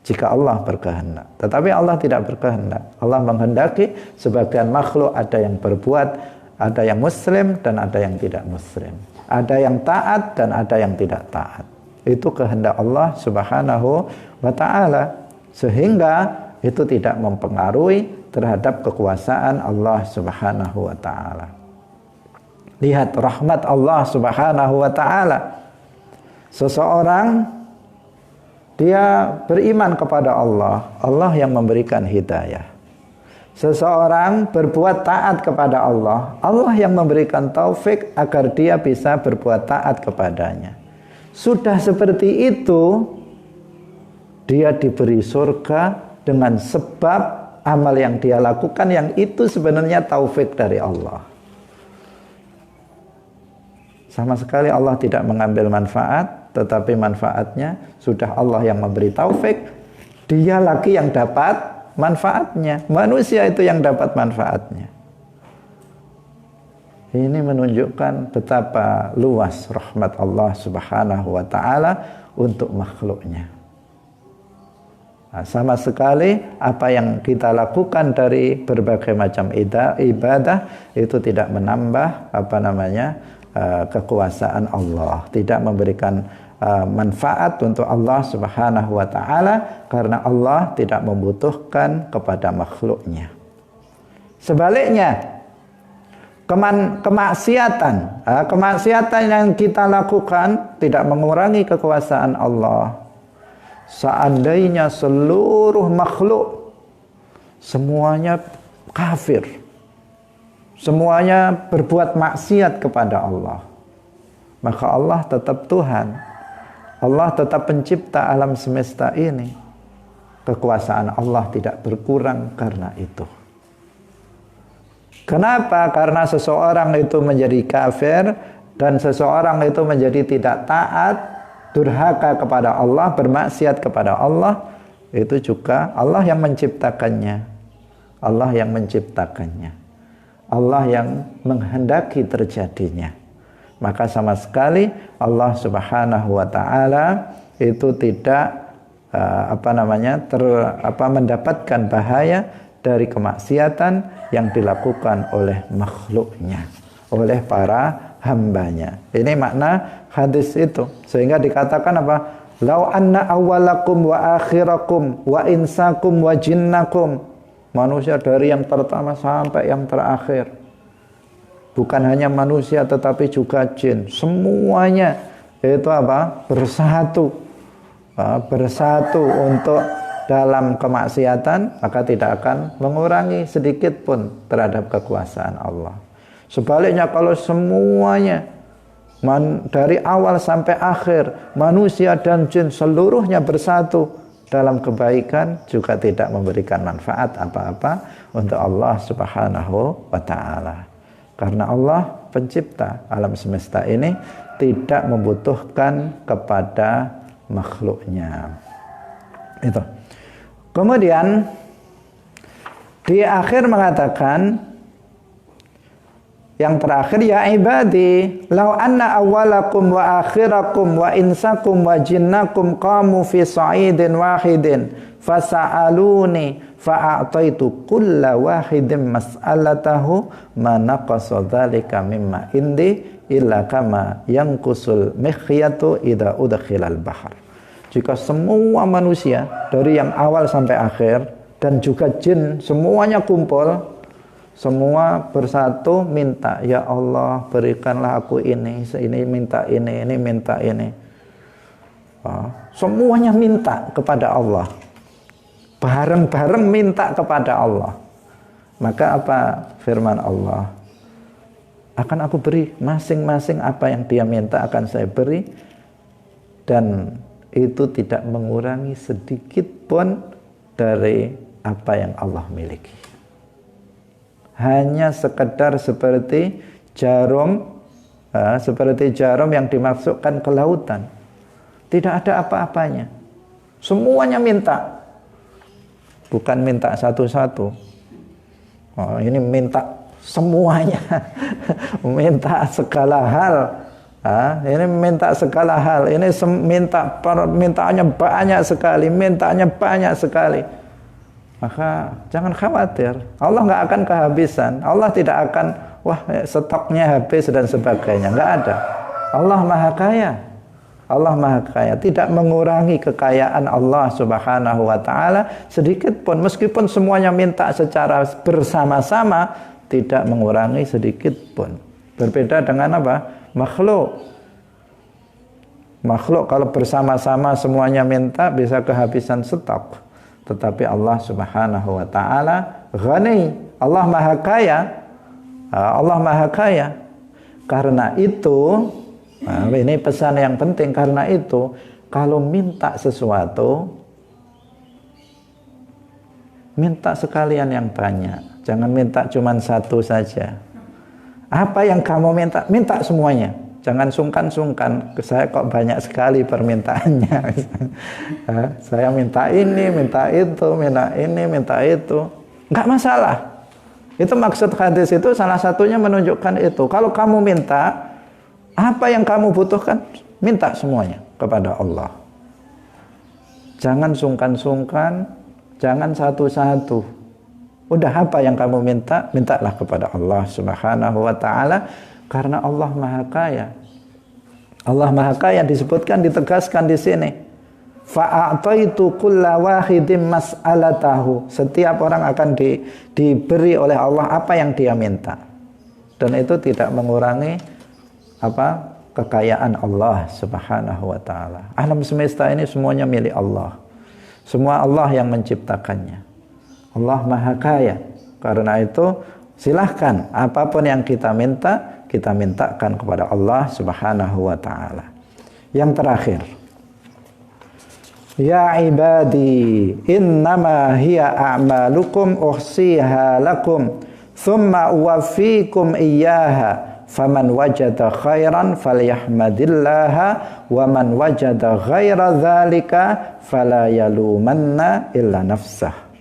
Jika Allah berkehendak. Tetapi Allah tidak berkehendak. Allah menghendaki sebagian makhluk ada yang berbuat, ada yang muslim dan ada yang tidak muslim. Ada yang taat dan ada yang tidak taat. Itu kehendak Allah Subhanahu wa ta'ala. Sehingga itu tidak mempengaruhi terhadap kekuasaan Allah Subhanahu wa ta'ala. Lihat rahmat Allah Subhanahu wa ta'ala. Seseorang dia beriman kepada Allah, Allah yang memberikan hidayah. Seseorang berbuat taat kepada Allah, Allah yang memberikan taufik agar dia bisa berbuat taat kepadanya. Sudah seperti itu, dia diberi surga dengan sebab amal yang dia lakukan, yang itu sebenarnya taufik dari Allah. Sama sekali Allah tidak mengambil manfaat, tetapi manfaatnya sudah Allah yang memberi taufik. Dia lagi yang dapat manfaatnya. Manusia itu yang dapat manfaatnya. Ini menunjukkan betapa luas rahmat Allah Subhanahu wa ta'ala untuk makhluknya. Nah, sama sekali apa yang kita lakukan dari berbagai macam ibadah itu tidak menambah kekuasaan Allah, tidak memberikan manfaat untuk Allah Subhanahu wa ta'ala, karena Allah tidak membutuhkan kepada makhluknya. Sebaliknya, kemaksiatan yang kita lakukan tidak mengurangi kekuasaan Allah. Seandainya seluruh makhluk semuanya kafir, semuanya berbuat maksiat kepada Allah, maka Allah tetap Tuhan. Allah tetap pencipta alam semesta ini. Kekuasaan Allah tidak berkurang karena itu. Kenapa? Karena seseorang itu menjadi kafir dan seseorang itu menjadi tidak taat, durhaka kepada Allah, bermaksiat kepada Allah, itu juga Allah yang menciptakannya. Allah yang menciptakannya. Allah yang menghendaki terjadinya. Maka sama sekali Allah Subhanahu wa ta'ala itu tidak mendapatkan bahaya dari kemaksiatan yang dilakukan oleh makhluknya, oleh para hambanya. Ini makna hadis itu. Sehingga dikatakan apa? Lau anna awwalakum wa akhirakum wa insakum wa jinnakum. Manusia dari yang pertama sampai yang terakhir. Bukan hanya manusia tetapi juga jin. Semuanya itu bersatu. Bersatu untuk dalam kemaksiatan, maka tidak akan mengurangi sedikit pun terhadap kekuasaan Allah. Sebaliknya kalau semuanya dari awal sampai akhir, manusia dan jin seluruhnya bersatu dalam kebaikan, juga tidak memberikan manfaat apa-apa untuk Allah Subhanahu wa ta'ala. Karena Allah pencipta alam semesta ini tidak membutuhkan kepada makhluknya. Itu. Kemudian di akhir mengatakan yang terakhir, ya ibadi law anna awwalakum wa akhirakum wa insakum wa jinnakum qamu fi sa'idin wahidin fasa'aluni fa'a'taitu kulla wahidin mas'alatahu ma naqasa dzalika mimma indi illa kama yanqusul mikhyatu idza udkhilal bahr. Jika semua manusia dari yang awal sampai akhir dan juga jin semuanya kumpul, semua bersatu minta, ya Allah berikanlah aku ini minta ini minta ini. Semuanya minta kepada Allah, bareng-bareng minta kepada Allah. Maka apa firman Allah? Akan aku beri masing-masing apa yang dia minta akan saya beri, dan itu tidak mengurangi sedikit pun dari apa yang Allah miliki. Hanya sekedar seperti jarum yang dimasukkan ke lautan, tidak ada apa-apanya. Semuanya minta, bukan minta satu-satu. Ini minta semuanya, minta segala hal. Ini minta segala hal. Ini permintaannya banyak sekali. Maka jangan khawatir, Allah nggak akan kehabisan. Allah tidak akan, stoknya habis dan sebagainya. Nggak ada. Allah Maha Kaya. Allah Maha Kaya, tidak mengurangi kekayaan Allah Subhanahu wa Ta'ala sedikit pun. Meskipun semuanya minta secara bersama-sama, tidak mengurangi sedikit pun. Berbeda dengan apa? Makhluk kalau bersama-sama semuanya minta bisa kehabisan stok. Tetapi Allah Subhanahu wa Ta'ala Ghani, Allah Maha Kaya. Allah Maha Kaya. Karena itu, ini pesan yang penting. Karena itu, kalau minta sesuatu, minta sekalian yang banyak. Jangan minta cuma satu saja. Apa yang kamu minta, minta semuanya. Jangan sungkan-sungkan, saya kok banyak sekali permintaannya. Saya minta ini, minta itu, minta ini, minta itu. Enggak masalah. Itu maksud hadis itu salah satunya menunjukkan itu. Kalau kamu minta, apa yang kamu butuhkan, minta semuanya kepada Allah. Jangan sungkan-sungkan, jangan satu-satu. Udah apa yang kamu minta, mintalah kepada Allah Subhanahu wa Ta'ala. Karena Allah Maha Kaya. Allah Maha Kaya disebutkan, ditegaskan di sini. Fa'a'taitu kulla wahidin mas'alatahu. Setiap orang akan diberi oleh Allah apa yang dia minta. Dan itu tidak mengurangi kekayaan Allah Subhanahu wa Ta'ala. Alam semesta ini semuanya milik Allah. Semua Allah yang menciptakannya. Allah Maha Kaya. Karena itu silahkan apapun yang kita mintakan kepada Allah Subhanahu wa Ta'ala. Yang terakhir, ya ibadi innama hiya a'malukum uhsiha lakum thumma uwaffikum iyyaha faman wajada khairan falyahmadillaha wa man wajada ghaira dzalika fala yalumanna illa nafsah.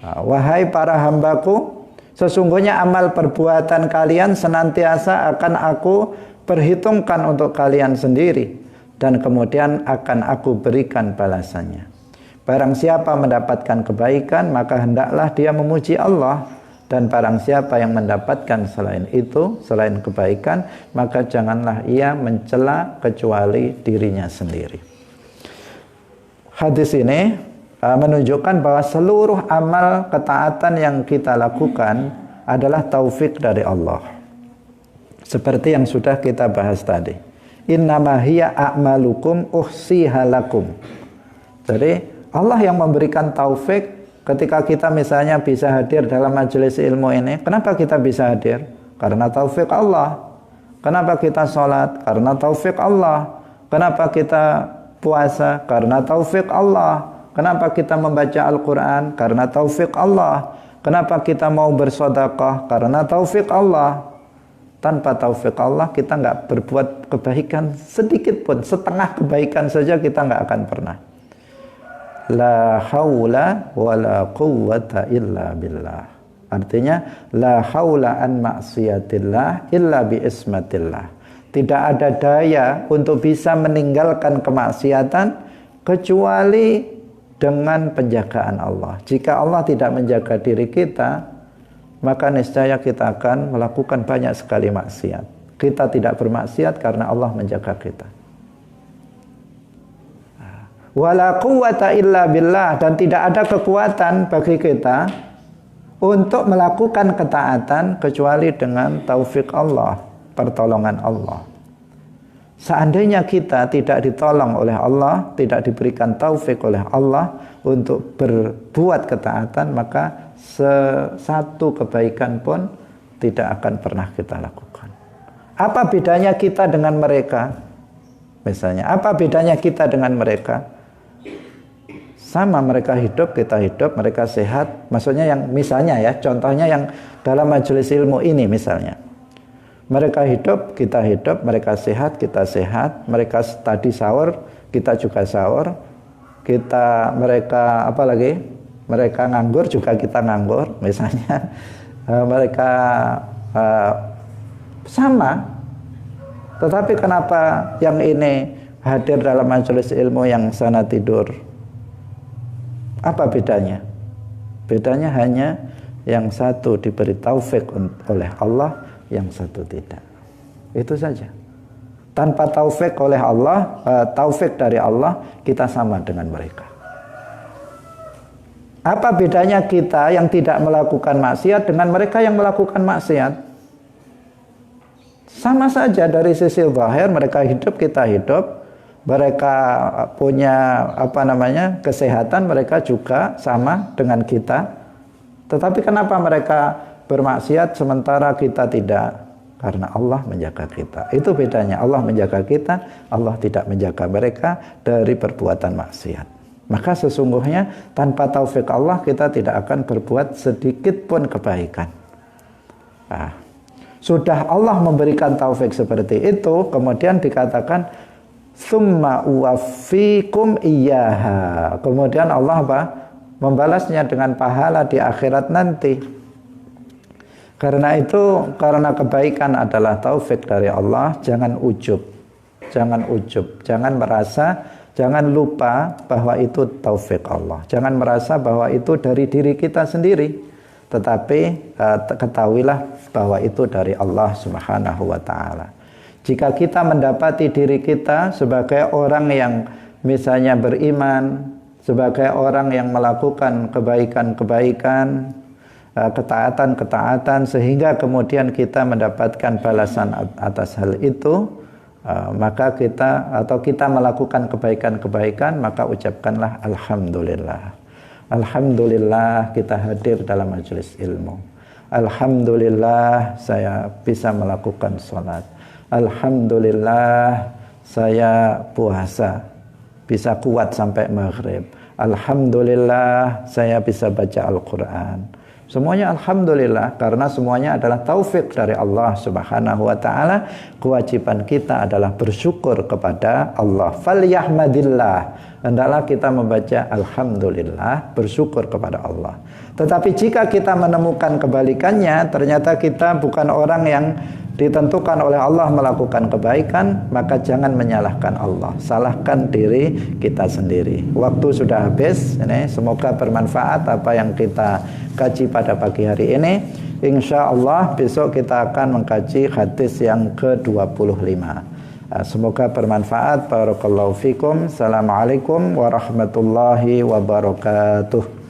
Wahai para hambaku, sesungguhnya amal perbuatan kalian senantiasa akan aku perhitungkan untuk kalian sendiri, dan kemudian akan aku berikan balasannya. Barang siapa mendapatkan kebaikan, maka hendaklah dia memuji Allah. Dan barang siapa yang mendapatkan selain itu, selain kebaikan, maka janganlah ia mencela kecuali dirinya sendiri. Hadis ini menunjukkan bahwa seluruh amal ketaatan yang kita lakukan adalah taufik dari Allah. Seperti yang sudah kita bahas tadi. Innama hiya a'malukum uhsiha lakum. Jadi Allah yang memberikan taufik. Ketika kita misalnya bisa hadir dalam majelis ilmu ini, kenapa kita bisa hadir? Karena taufik Allah. Kenapa kita sholat? Karena taufik Allah. Kenapa kita puasa? Karena taufik Allah. Kenapa kita membaca Al-Quran? Karena taufik Allah. Kenapa kita mau bersedekah? Karena taufik Allah. Tanpa taufik Allah kita nggak berbuat kebaikan sedikit pun, setengah kebaikan saja kita nggak akan pernah. La haula wa la quwwata illa billah. Artinya la haula an maksiatillah illa bi ismatillah. Tidak ada daya untuk bisa meninggalkan kemaksiatan kecuali dengan penjagaan Allah. Jika Allah tidak menjaga diri kita, maka niscaya kita akan melakukan banyak sekali maksiat. Kita tidak bermaksiat karena Allah menjaga kita. Wala quwwata illa billah, dan tidak ada kekuatan bagi kita untuk melakukan ketaatan kecuali dengan taufik Allah, pertolongan Allah. Seandainya kita tidak ditolong oleh Allah, tidak diberikan taufik oleh Allah untuk berbuat ketaatan, maka satu kebaikan pun tidak akan pernah kita lakukan. Apa bedanya kita dengan mereka? Misalnya, apa bedanya kita dengan mereka? Sama, mereka hidup, kita hidup, mereka sehat. Maksudnya yang misalnya ya, contohnya yang dalam majelis ilmu ini misalnya. Mereka hidup, kita hidup, mereka sehat, kita sehat. Mereka tadi sahur, kita juga sahur. Mereka apa lagi? Mereka nganggur juga kita nganggur, misalnya. Mereka sama. Tetapi kenapa yang ini hadir dalam majelis ilmu, yang sana tidur? Apa bedanya? Bedanya hanya yang satu diberi taufik oleh Allah, yang satu tidak. Itu saja. Tanpa taufik oleh Allah, taufik dari Allah, kita sama dengan mereka. Apa bedanya kita yang tidak melakukan maksiat dengan mereka yang melakukan maksiat? Sama saja dari sisi zahir, mereka hidup, kita hidup. Mereka punya kesehatan, mereka juga sama dengan kita. Tetapi kenapa mereka bermaksiat sementara kita tidak? Karena Allah menjaga kita. Itu bedanya. Allah menjaga kita, Allah tidak menjaga mereka dari perbuatan maksiat. Maka sesungguhnya tanpa taufik Allah kita tidak akan berbuat sedikit pun kebaikan. Nah, sudah Allah memberikan taufik seperti itu, kemudian dikatakan summa uwaffikum iyyaha. Kemudian Allah membalasnya dengan pahala di akhirat nanti. Karena itu, karena kebaikan adalah taufik dari Allah, jangan ujub. Jangan merasa, jangan lupa bahwa itu taufik Allah. Jangan merasa bahwa itu dari diri kita sendiri. Tetapi ketahuilah bahwa itu dari Allah Subhanahu wa ta'ala. Jika kita mendapati diri kita sebagai orang yang misalnya beriman, sebagai orang yang melakukan kebaikan-kebaikan, ketaatan-ketaatan, sehingga kemudian kita mendapatkan balasan atas hal itu, maka kita melakukan kebaikan-kebaikan, maka ucapkanlah alhamdulillah. Alhamdulillah kita hadir dalam majelis ilmu. Alhamdulillah saya bisa melakukan sholat. Alhamdulillah saya puasa, bisa kuat sampai maghrib. Alhamdulillah saya bisa baca Al-Quran. Semuanya alhamdulillah, karena semuanya adalah taufik dari Allah Subhanahu wa ta'ala. Kewajiban kita adalah bersyukur kepada Allah. Falyahmadillah, hendaklah kita membaca alhamdulillah, bersyukur kepada Allah. Tetapi jika kita menemukan kebalikannya, ternyata kita bukan orang yang ditentukan oleh Allah melakukan kebaikan, maka jangan menyalahkan Allah, salahkan diri kita sendiri. Waktu sudah habis. Ini semoga bermanfaat apa yang kita kaji pada pagi hari ini. Insya Allah besok kita akan mengkaji hadis yang ke-25. Semoga bermanfaat. Barakallahu fikum. Assalamualaikum warahmatullahi wabarakatuh.